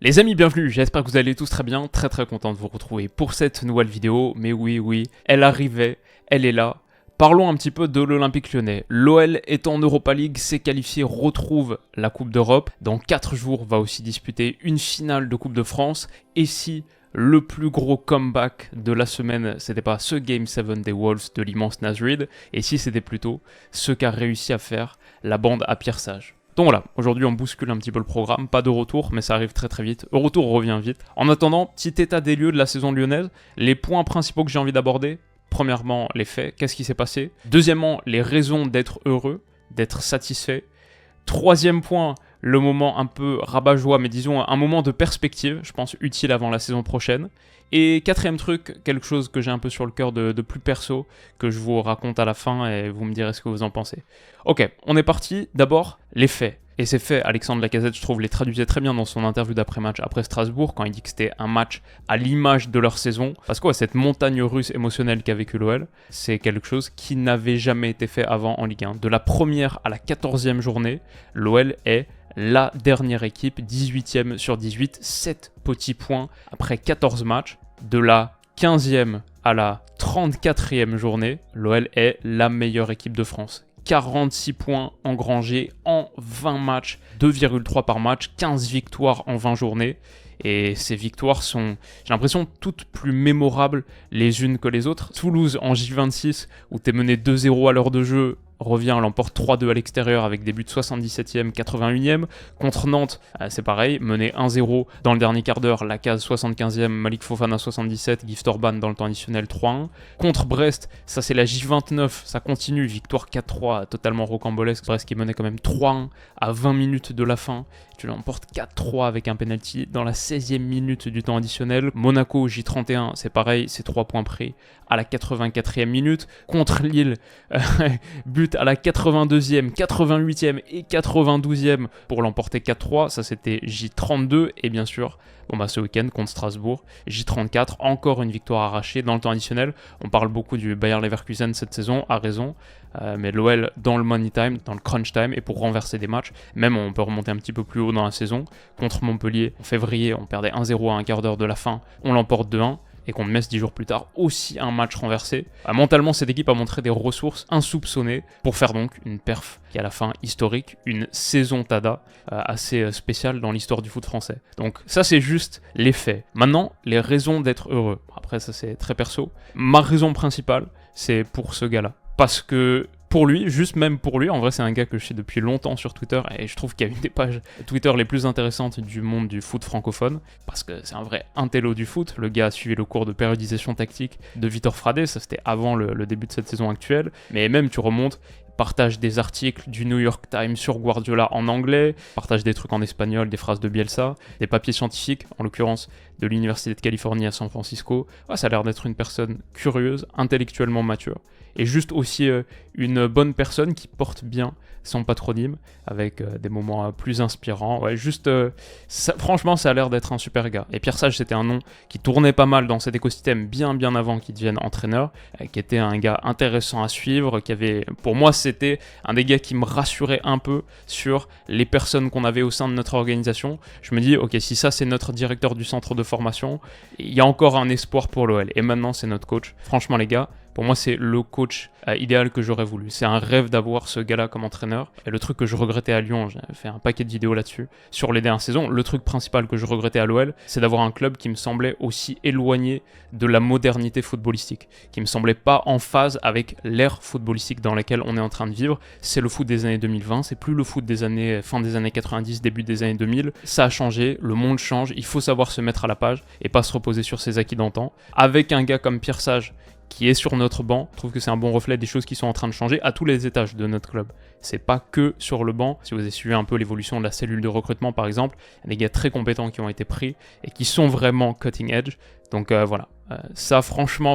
Les amis, bienvenue, j'espère que vous allez tous très bien, très content de vous retrouver pour cette nouvelle vidéo, mais oui, elle arrivait, elle est là. Parlons un petit peu de l'Olympique Lyonnais. L'OL est en Europa League, s'est qualifié, retrouve la Coupe d'Europe. Dans 4 jours, va aussi disputer une finale de Coupe de France. Et si le plus gros comeback de la semaine, c'était pas ce Game 7 des Wolves de l'immense Nasrid, et si c'était plutôt ce qu'a réussi à faire la bande à Pierre Sage. Donc voilà, aujourd'hui on bouscule un petit peu le programme, pas de retour, mais ça arrive très vite. Le retour revient vite. En attendant, petit état des lieux de la saison lyonnaise, les points principaux que j'ai envie d'aborder. Premièrement, les faits, qu'est-ce qui s'est passé. Deuxièmement, les raisons d'être heureux, d'être satisfait. Troisième point, le moment un peu rabat-joie, mais disons un moment de perspective, je pense utile avant la saison prochaine. Et quatrième truc, quelque chose que j'ai un peu sur le cœur de plus perso, que je vous raconte à la fin et vous me direz ce que vous en pensez. Ok, on est parti. D'abord, les faits. Et ces faits, Alexandre Lacazette, je trouve, les traduisait très bien dans son interview d'après-match après Strasbourg, quand il dit que c'était un match à l'image de leur saison. Parce que cette montagne russe émotionnelle qu'a vécu l'OL, c'est quelque chose qui n'avait jamais été fait avant en Ligue 1. De la première à la 14e journée, l'OL est la dernière équipe, 18e sur 18, 7 petits points après 14 matchs. De la 15e à la 34e journée, l'OL est la meilleure équipe de France. 46 points engrangés en 20 matchs, 2,3 par match, 15 victoires en 20 journées. Et ces victoires sont, j'ai l'impression, toutes plus mémorables les unes que les autres. Toulouse en J26, où t'es mené 2-0 à l'heure de jeu, revient, l'emporte 3-2 à l'extérieur avec des buts 77e, 81e. Contre Nantes, c'est pareil, mené 1-0 dans le dernier quart d'heure, Lacazette 75e, Malik Fofana 77, Gift Orban dans le temps additionnel 3-1. Contre Brest, ça c'est la J29, ça continue, victoire 4-3 totalement rocambolesque. Brest qui menait quand même 3-1 à 20 minutes de la fin. Tu l'emportes 4-3 avec un penalty dans la 16e minute du temps additionnel. Monaco J31, c'est pareil, c'est 3 points pris à la 84e minute. Contre Lille, but à la 82e, 88e et 92e pour l'emporter 4-3. Ça, c'était J32. Et bien sûr, ce week-end contre Strasbourg, J34, encore une victoire arrachée dans le temps additionnel. On parle beaucoup du Bayer Leverkusen cette saison, à raison. Mais l'OL dans le money time, dans le crunch time, et pour renverser des matchs, même on peut remonter un petit peu plus haut dans la saison. Contre Montpellier, en février, on perdait 1-0 à un quart d'heure de la fin, on l'emporte 2-1. Et contre Metz 10 jours plus tard, aussi un match renversé. Mentalement, cette équipe a montré des ressources insoupçonnées pour faire donc une perf qui est à la fin historique, une saison Tada assez spéciale dans l'histoire du foot français. Donc ça, c'est juste les faits. Maintenant, les raisons d'être heureux. Après, ça c'est très perso. Ma raison principale, c'est pour ce gars-là. Parce que pour lui, juste même pour lui, en vrai c'est un gars que je suis depuis longtemps sur Twitter et je trouve qu'il y a une des pages Twitter les plus intéressantes du monde du foot francophone, parce que c'est un vrai intello du foot. Le gars a suivi le cours de périodisation tactique de Vitor Frade, ça c'était avant le début de cette saison actuelle, mais même tu remontes, partage des articles du New York Times sur Guardiola en anglais, partage des trucs en espagnol, des phrases de Bielsa, des papiers scientifiques, en l'occurrence de l'Université de Californie à San Francisco. Ça a l'air d'être une personne curieuse, intellectuellement mature, et juste aussi une bonne personne qui porte bien son patronyme, avec des moments plus inspirants. Franchement, ça a l'air d'être un super gars. Et Pierre Sage, c'était un nom qui tournait pas mal dans cet écosystème bien avant qu'il devienne entraîneur, qui était un gars intéressant à suivre, qui avait, pour moi, c'était un des gars qui me rassurait un peu sur les personnes qu'on avait au sein de notre organisation. Je me dis, ok, si ça c'est notre directeur du centre de formation, il y a encore un espoir pour l'OL. Et maintenant, c'est notre coach. Franchement, les gars, pour moi, c'est le coach idéal que j'aurais voulu. C'est un rêve d'avoir ce gars-là comme entraîneur. Et le truc que je regrettais à Lyon, j'ai fait un paquet de vidéos là-dessus, sur les dernières saisons, le truc principal que je regrettais à l'OL, c'est d'avoir un club qui me semblait aussi éloigné de la modernité footballistique, qui me semblait pas en phase avec l'ère footballistique dans laquelle on est en train de vivre. C'est le foot des années 2020, c'est plus le foot des années fin des années 90, début des années 2000. Ça a changé, le monde change, il faut savoir se mettre à la page et pas se reposer sur ses acquis d'antan. Avec un gars comme Pierre Sage, qui est sur notre banc, je trouve que c'est un bon reflet des choses qui sont en train de changer à tous les étages de notre club. C'est pas que sur le banc. Si vous avez suivi un peu l'évolution de la cellule de recrutement par exemple, il y a des gars très compétents qui ont été pris et qui sont vraiment cutting edge. Donc voilà. Ça franchement,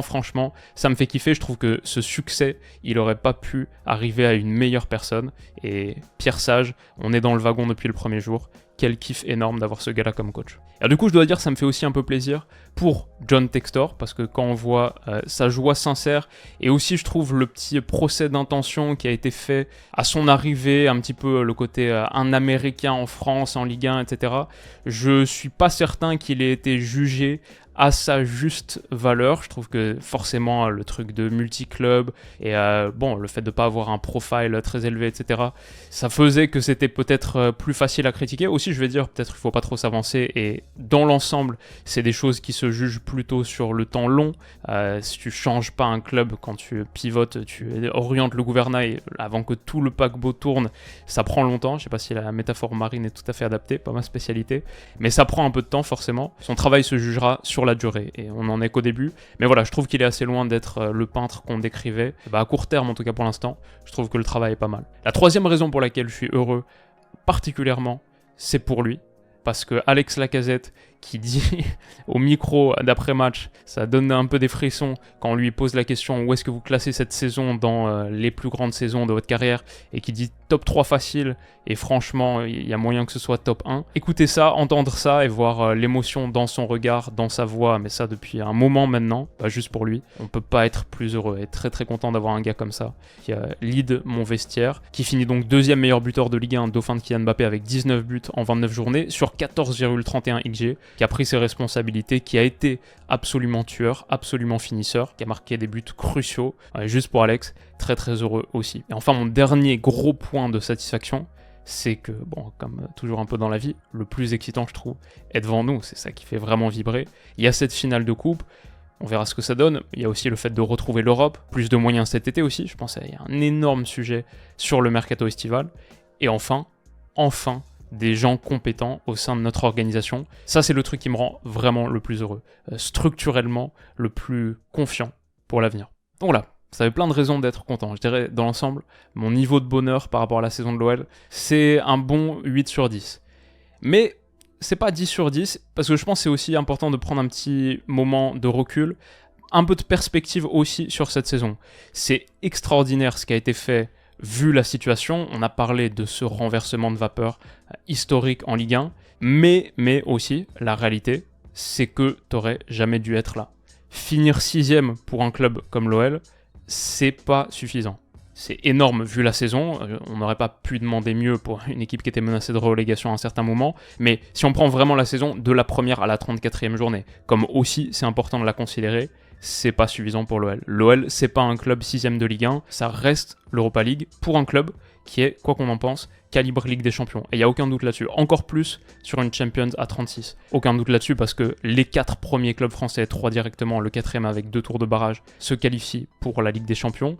ça me fait kiffer. Je trouve que ce succès, il aurait pas pu arriver à une meilleure personne. Et Pierre Sage, on est dans le wagon depuis le premier jour. quel kiff énorme d'avoir ce gars-là comme coach. Et du coup, je dois dire, ça me fait aussi un peu plaisir pour John Textor, parce que quand on voit sa joie sincère, et aussi je trouve le petit procès d'intention qui a été fait à son arrivée, un petit peu le côté un Américain en France, en Ligue 1, etc., je suis pas certain qu'il ait été jugé à sa juste valeur. Je trouve que forcément le truc de multi-club et le fait de ne pas avoir un profile très élevé, etc., ça faisait que c'était peut-être plus facile à critiquer. Aussi, je vais dire, peut-être qu'il ne faut pas trop s'avancer, et dans l'ensemble, c'est des choses qui se jugent plutôt sur le temps long. Si tu changes pas un club quand tu pivotes, tu orientes le gouvernail avant que tout le paquebot tourne, ça prend longtemps. Je sais pas si la métaphore marine est tout à fait adaptée, pas ma spécialité, mais ça prend un peu de temps forcément. Son travail se jugera sur la durée, et on n'en est qu'au début. Mais voilà, je trouve qu'il est assez loin d'être le peintre qu'on décrivait. À court terme, en tout cas pour l'instant, je trouve que le travail est pas mal. La troisième raison pour laquelle je suis heureux, particulièrement, c'est pour lui. Parce que Alex Lacazette, qui dit au micro d'après-match, ça donne un peu des frissons quand on lui pose la question où est-ce que vous classez cette saison dans les plus grandes saisons de votre carrière, et qui dit top 3 facile, et franchement il y a moyen que ce soit top 1. Écoutez ça, entendre ça et voir l'émotion dans son regard, dans sa voix, mais ça depuis un moment maintenant, juste pour lui, on peut pas être plus heureux et très très content d'avoir un gars comme ça qui lead mon vestiaire, qui finit donc deuxième meilleur buteur de Ligue 1, dauphin de Kylian Mbappé avec 19 buts en 29 journées sur 14,31 XG, qui a pris ses responsabilités, qui a été absolument tueur, absolument finisseur, qui a marqué des buts cruciaux. Juste pour Alex, très très heureux aussi. Et enfin, mon dernier gros point de satisfaction, c'est que, comme toujours un peu dans la vie, le plus excitant, je trouve, est devant nous. C'est ça qui fait vraiment vibrer. Il y a cette finale de coupe, on verra ce que ça donne. Il y a aussi le fait de retrouver l'Europe, plus de moyens cet été aussi. Je pense qu'il y a un énorme sujet sur le mercato estival. Et enfin, des gens compétents au sein de notre organisation. Ça, c'est le truc qui me rend vraiment le plus heureux. Structurellement, le plus confiant pour l'avenir. Donc voilà, ça avait plein de raisons d'être content. Je dirais, dans l'ensemble, mon niveau de bonheur par rapport à la saison de l'OL, c'est un bon 8 sur 10. Mais c'est pas 10 sur 10, parce que je pense que c'est aussi important de prendre un petit moment de recul, un peu de perspective aussi sur cette saison. C'est extraordinaire ce qui a été fait. Vu la situation, on a parlé de ce renversement de vapeur historique en Ligue 1, mais aussi, la réalité, c'est que t'aurais jamais dû être là. Finir 6ème pour un club comme l'OL, c'est pas suffisant. C'est énorme vu la saison, on n'aurait pas pu demander mieux pour une équipe qui était menacée de relégation à un certain moment, mais si on prend vraiment la saison de la première à la 34e journée, comme aussi c'est important de la considérer, c'est pas suffisant pour l'OL. L'OL, c'est pas un club 6ème de Ligue 1, ça reste l'Europa League pour un club qui est, quoi qu'on en pense, calibre Ligue des Champions. Et il n'y a aucun doute là-dessus. Encore plus sur une Champions à 36. Aucun doute là-dessus parce que les 4 premiers clubs français, 3 directement, le 4e avec 2 tours de barrage, se qualifient pour la Ligue des Champions.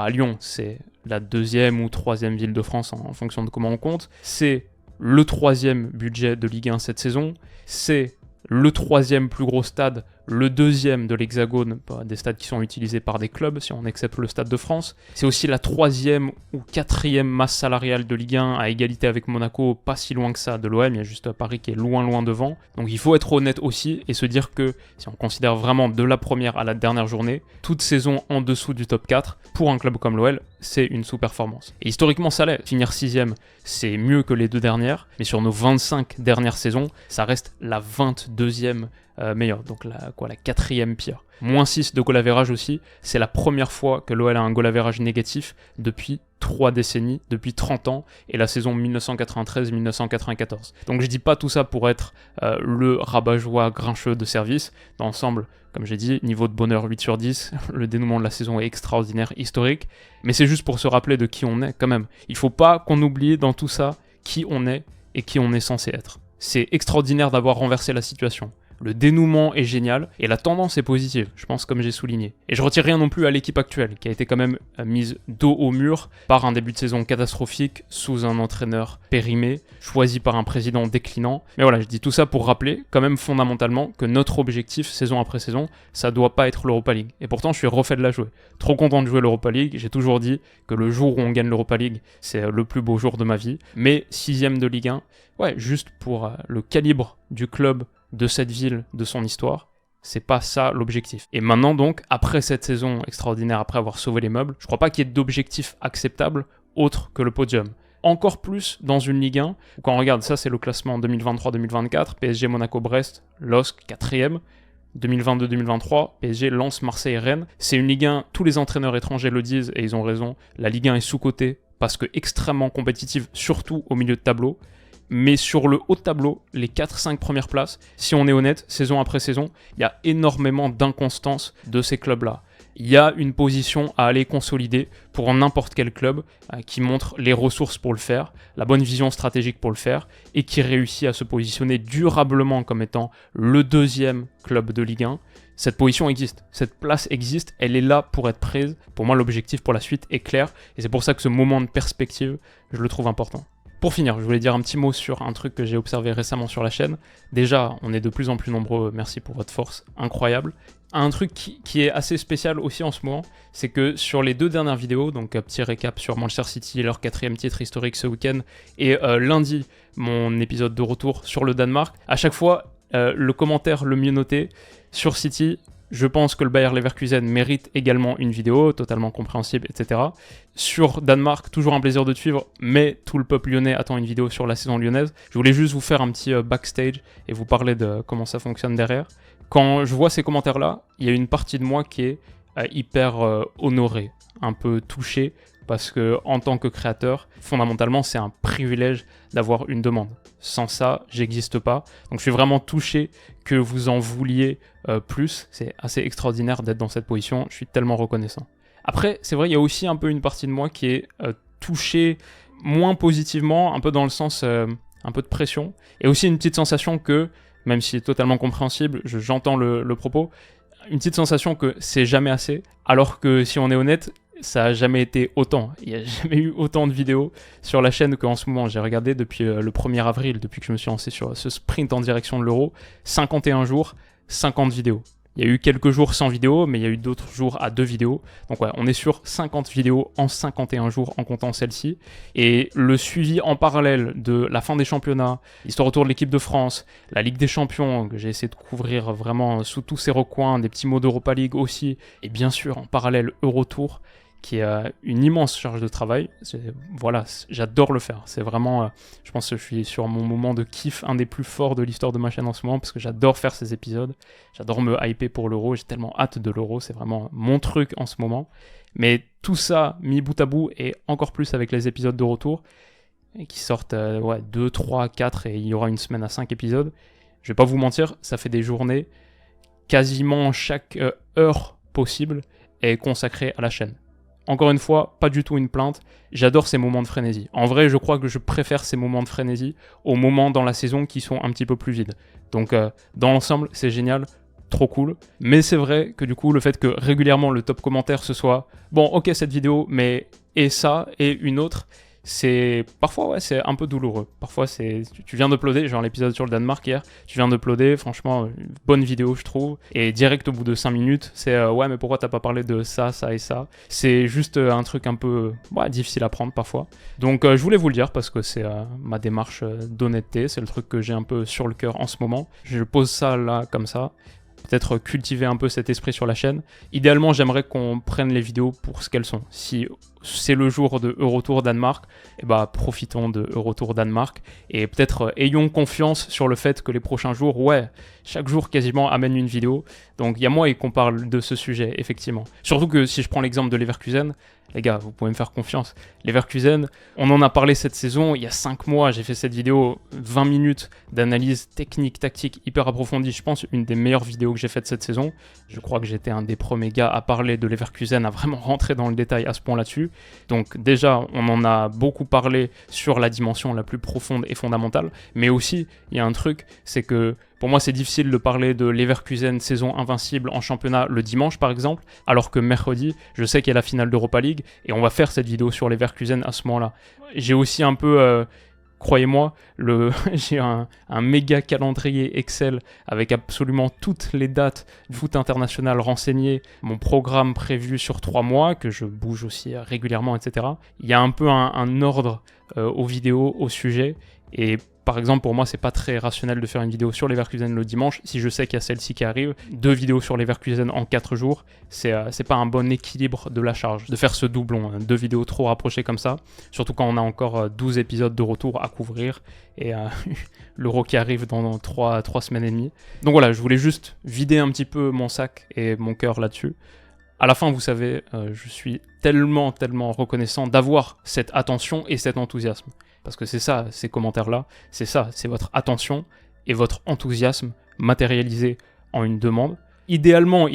Lyon, c'est la 2e ou 3e ville de France en fonction de comment on compte. C'est le 3e budget de Ligue 1 cette saison. C'est le 3e plus gros stade, le 2e de l'Hexagone, des stades qui sont utilisés par des clubs, si on accepte le Stade de France. C'est aussi la 3e ou 4e masse salariale de Ligue 1, à égalité avec Monaco, pas si loin que ça de l'OM, il y a juste Paris qui est loin devant. Donc il faut être honnête aussi et se dire que, si on considère vraiment de la première à la dernière journée, toute saison en dessous du top 4, pour un club comme l'OL, c'est une sous-performance. Et historiquement, ça l'est. Finir 6ème, c'est mieux que les 2 dernières, mais sur nos 25 dernières saisons, ça reste la 22e meilleure, donc la 4e pire. Moins 6 de goal average aussi, c'est la première fois que l'OL a un goal average négatif depuis 3 décennies, depuis 30 ans, et la saison 1993-1994. Donc je dis pas tout ça pour être le rabat-joie grincheux de service. Dans l'ensemble, comme j'ai dit, niveau de bonheur 8 sur 10, le dénouement de la saison est extraordinaire, historique, mais c'est juste pour se rappeler de qui on est quand même. Il faut pas qu'on oublie dans tout ça qui on est et qui on est censé être. C'est extraordinaire d'avoir renversé la situation. Le dénouement est génial et la tendance est positive, je pense, comme j'ai souligné. Et je retire rien non plus à l'équipe actuelle, qui a été quand même mise dos au mur par un début de saison catastrophique, sous un entraîneur périmé, choisi par un président déclinant. Mais voilà, je dis tout ça pour rappeler, quand même fondamentalement, que notre objectif, saison après saison, ça doit pas être l'Europa League. Et pourtant, je suis refait de la jouer. Trop content de jouer l'Europa League, j'ai toujours dit que le jour où on gagne l'Europa League, c'est le plus beau jour de ma vie. Mais 6ème de Ligue 1, ouais, juste pour le calibre du club, de cette ville, de son histoire, c'est pas ça l'objectif. Et maintenant donc, après cette saison extraordinaire, après avoir sauvé les meubles, je crois pas qu'il y ait d'objectif acceptable autre que le podium. encore plus dans une Ligue 1. Quand on regarde ça, c'est le classement 2023-2024, PSG, Monaco, Brest, LOSC, 4e. 2022-2023, PSG, Lens, Marseille, Rennes. C'est une Ligue 1, tous les entraîneurs étrangers le disent et ils ont raison. La Ligue 1 est sous-cotée parce que extrêmement compétitive, surtout au milieu de tableau. Mais sur le haut de tableau, les 4-5 premières places, si on est honnête, saison après saison, il y a énormément d'inconstance de ces clubs-là. Il y a une position à aller consolider pour n'importe quel club qui montre les ressources pour le faire, la bonne vision stratégique pour le faire et qui réussit à se positionner durablement comme étant le deuxième club de Ligue 1. Cette position existe, cette place existe, elle est là pour être prise. Pour moi, l'objectif pour la suite est clair et c'est pour ça que ce moment de perspective, je le trouve important. Pour finir, je voulais dire un petit mot sur un truc que j'ai observé récemment sur la chaîne. Déjà, on est de plus en plus nombreux, merci pour votre force, incroyable. Un truc qui est assez spécial aussi en ce moment, c'est que sur les 2 dernières vidéos, donc petit récap sur Manchester City, leur 4e titre historique ce week-end, et lundi, mon épisode de retour sur le Danemark, à chaque fois, le commentaire le mieux noté sur City, je pense que le Bayer Leverkusen mérite également une vidéo, totalement compréhensible, etc. Sur Danemark, toujours un plaisir de te suivre, mais tout le peuple lyonnais attend une vidéo sur la saison lyonnaise. Je voulais juste vous faire un petit backstage et vous parler de comment ça fonctionne derrière. Quand je vois ces commentaires-là, il y a une partie de moi qui est hyper honorée, un peu touchée, parce que en tant que créateur, fondamentalement, c'est un privilège d'avoir une demande. Sans ça, j'existe pas. Donc je suis vraiment touché que vous en vouliez plus. C'est assez extraordinaire d'être dans cette position. Je suis tellement reconnaissant. Après, c'est vrai, il y a aussi un peu une partie de moi qui est touchée moins positivement, un peu dans le sens un peu de pression. Et aussi une petite sensation que, même si c'est totalement compréhensible, j'entends le propos, une petite sensation que c'est jamais assez. Alors que si on est honnête, ça n'a jamais été autant. Il n'y a jamais eu autant de vidéos sur la chaîne qu'en ce moment. J'ai regardé depuis le 1er avril, depuis que je me suis lancé sur ce sprint en direction de l'Euro, 51 jours, 50 vidéos. Il y a eu quelques jours sans vidéo, mais il y a eu d'autres jours à 2 vidéos. Donc ouais, on est sur 50 vidéos en 51 jours en comptant celle-ci. Et le suivi en parallèle de la fin des championnats, l'histoire autour de l'équipe de France, la Ligue des Champions, que j'ai essayé de couvrir vraiment sous tous ses recoins, des petits mots d'Europa League aussi, et bien sûr en parallèle Eurotour, qui a une immense charge de travail. Voilà, j'adore le faire. C'est vraiment, je pense que je suis sur mon moment de kiff, un des plus forts de l'histoire de ma chaîne en ce moment, parce que j'adore faire ces épisodes. J'adore me hyper pour l'Euro. J'ai tellement hâte de l'Euro. C'est vraiment mon truc en ce moment. Mais tout ça, mis bout à bout, et encore plus avec les épisodes de retour, qui sortent 2, 3, 4, et il y aura une semaine à 5 épisodes. Je vais pas vous mentir, ça fait des journées, quasiment chaque heure possible est consacrée à la chaîne. Encore une fois, pas du tout une plainte, j'adore ces moments de frénésie. En vrai, je crois que je préfère ces moments de frénésie aux moments dans la saison qui sont un petit peu plus vides. Donc dans l'ensemble, c'est génial, trop cool. Mais c'est vrai que du coup, le fait que régulièrement le top commentaire ce soit « Bon, ok cette vidéo, mais et ça, et une autre », c'est parfois ouais, c'est un peu douloureux. Parfois c'est tu viens d'uploader, genre l'épisode sur le Danemark hier, tu viens d'uploader, franchement une bonne vidéo je trouve, et direct au bout de 5 minutes, c'est ouais mais pourquoi t'as pas parlé de ça, ça et ça. C'est juste un truc un peu difficile à prendre parfois. Donc je voulais vous le dire parce que c'est ma démarche d'honnêteté, c'est le truc que j'ai un peu sur le cœur en ce moment. Je pose ça là comme ça. Peut-être cultiver un peu cet esprit sur la chaîne. Idéalement, j'aimerais qu'on prenne les vidéos pour ce qu'elles sont. Si c'est le jour de Eurotour Danemark, eh ben, profitons de Eurotour Danemark et peut-être ayons confiance sur le fait que les prochains jours, ouais, chaque jour quasiment amène une vidéo. Donc il y a moyen qu'on parle de ce sujet, effectivement. Surtout que si je prends l'exemple de Leverkusen, les gars, vous pouvez me faire confiance. Leverkusen, on en a parlé cette saison, il y a 5 mois, j'ai fait cette vidéo, 20 minutes d'analyse technique, tactique, hyper approfondie. Je pense une des meilleures vidéos que j'ai faites cette saison. Je crois que j'étais un des premiers gars à parler de Leverkusen, à vraiment rentrer dans le détail à ce point là-dessus. Donc déjà, on en a beaucoup parlé sur la dimension la plus profonde et fondamentale. Mais aussi, il y a un truc, c'est que pour moi, c'est difficile de parler de Leverkusen saison invincible en championnat le dimanche, par exemple, alors que mercredi, je sais qu'il y a la finale d'Europa League et on va faire cette vidéo sur Leverkusen à ce moment-là. J'ai aussi un peu, croyez-moi, j'ai un méga calendrier Excel avec absolument toutes les dates du foot international renseignées, mon programme prévu sur 3 mois, que je bouge aussi régulièrement, etc. Il y a un peu un ordre aux vidéos, au sujet. Et Par exemple, pour moi, c'est pas très rationnel de faire une vidéo sur Leverkusen le dimanche. Si je sais qu'il y a celle-ci qui arrive, 2 vidéos sur Leverkusen en 4 jours, c'est pas un bon équilibre de la charge. De faire ce doublon, 2 vidéos trop rapprochées comme ça, surtout quand on a encore 12 épisodes de retour à couvrir, et l'Euro qui arrive dans 3 semaines et demie. Donc voilà, je voulais juste vider un petit peu mon sac et mon cœur là-dessus. À la fin, vous savez, je suis tellement reconnaissant d'avoir cette attention et cet enthousiasme. Parce que c'est ça, ces commentaires-là, c'est ça, c'est votre attention et votre enthousiasme matérialisé en une demande. Idéalement,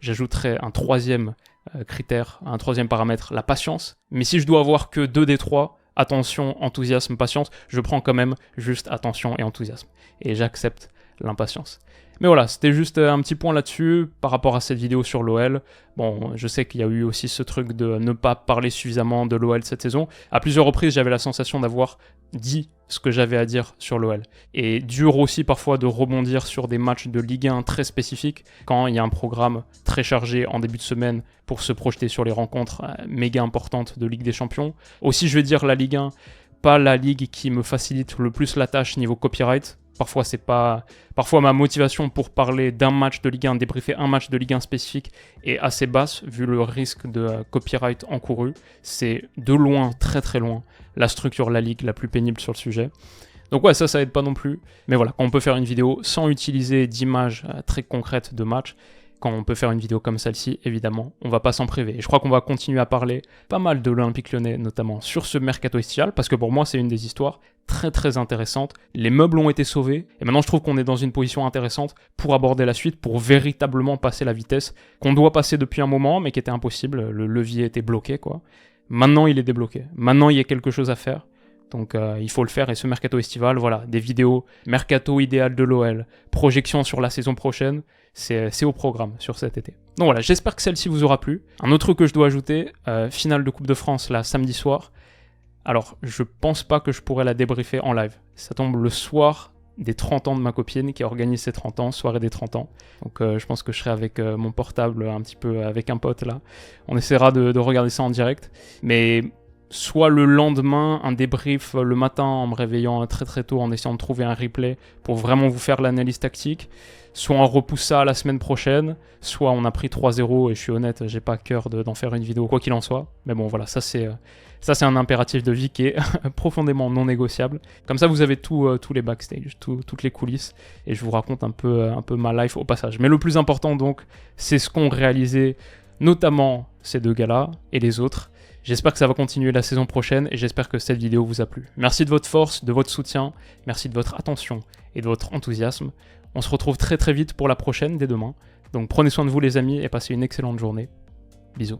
j'ajouterais un 3e critère, un 3e paramètre, la patience. Mais si je dois avoir que 2 des 3, attention, enthousiasme, patience, je prends quand même juste attention et enthousiasme. Et j'accepte l'impatience. Mais voilà, c'était juste un petit point là-dessus par rapport à cette vidéo sur l'OL. Bon, je sais qu'il y a eu aussi ce truc de ne pas parler suffisamment de l'OL cette saison. À plusieurs reprises, j'avais la sensation d'avoir dit ce que j'avais à dire sur l'OL. Et dur aussi parfois de rebondir sur des matchs de Ligue 1 très spécifiques quand il y a un programme très chargé en début de semaine pour se projeter sur les rencontres méga importantes de Ligue des Champions. Aussi, je vais dire la Ligue 1, pas la ligue qui me facilite le plus la tâche niveau copyright. Parfois ma motivation pour parler d'un match de Ligue 1, débriefer un match de Ligue 1 spécifique est assez basse vu le risque de copyright encouru. C'est de loin, très loin, la structure de la ligue la plus pénible sur le sujet. Donc ouais, ça aide pas non plus. Mais voilà, quand on peut faire une vidéo sans utiliser d'images très concrètes de match, quand on peut faire une vidéo comme celle-ci, évidemment, on va pas s'en priver. Et je crois qu'on va continuer à parler pas mal de l'Olympique Lyonnais, notamment sur ce mercato estival, parce que pour moi, c'est une des histoires très intéressantes. Les meubles ont été sauvés, et maintenant je trouve qu'on est dans une position intéressante pour aborder la suite, pour véritablement passer la vitesse qu'on doit passer depuis un moment, mais qui était impossible. Le levier était bloqué, quoi. Maintenant, il est débloqué. Maintenant, il y a quelque chose à faire. Donc il faut le faire, et ce mercato estival, voilà, des vidéos, mercato idéal de l'OL, projection sur la saison prochaine, c'est au programme sur cet été. Donc voilà, j'espère que celle-ci vous aura plu. Un autre truc que je dois ajouter, finale de Coupe de France, là, samedi soir. Alors, je pense pas que je pourrais la débriefer en live. Ça tombe le soir des 30 ans de ma copine qui organise ses 30 ans, soirée des 30 ans. Donc je pense que je serai avec mon portable un petit peu avec un pote là. On essaiera de regarder ça en direct. Mais soit le lendemain, un débrief le matin en me réveillant très tôt en essayant de trouver un replay pour vraiment vous faire l'analyse tactique, soit on repousse ça à la semaine prochaine, soit on a pris 3-0 et je suis honnête, j'ai pas cœur d'en faire une vidéo quoi qu'il en soit. Mais bon voilà, ça c'est un impératif de vie qui est profondément non négociable. Comme ça vous avez tous les backstage, toutes les coulisses, et je vous raconte un peu ma life au passage. Mais le plus important donc, c'est ce qu'ont réalisé notamment ces 2 gars-là et les autres. J'espère que ça va continuer la saison prochaine et j'espère que cette vidéo vous a plu. Merci de votre force, de votre soutien, merci de votre attention et de votre enthousiasme. On se retrouve très vite pour la prochaine dès demain. Donc prenez soin de vous les amis et passez une excellente journée. Bisous.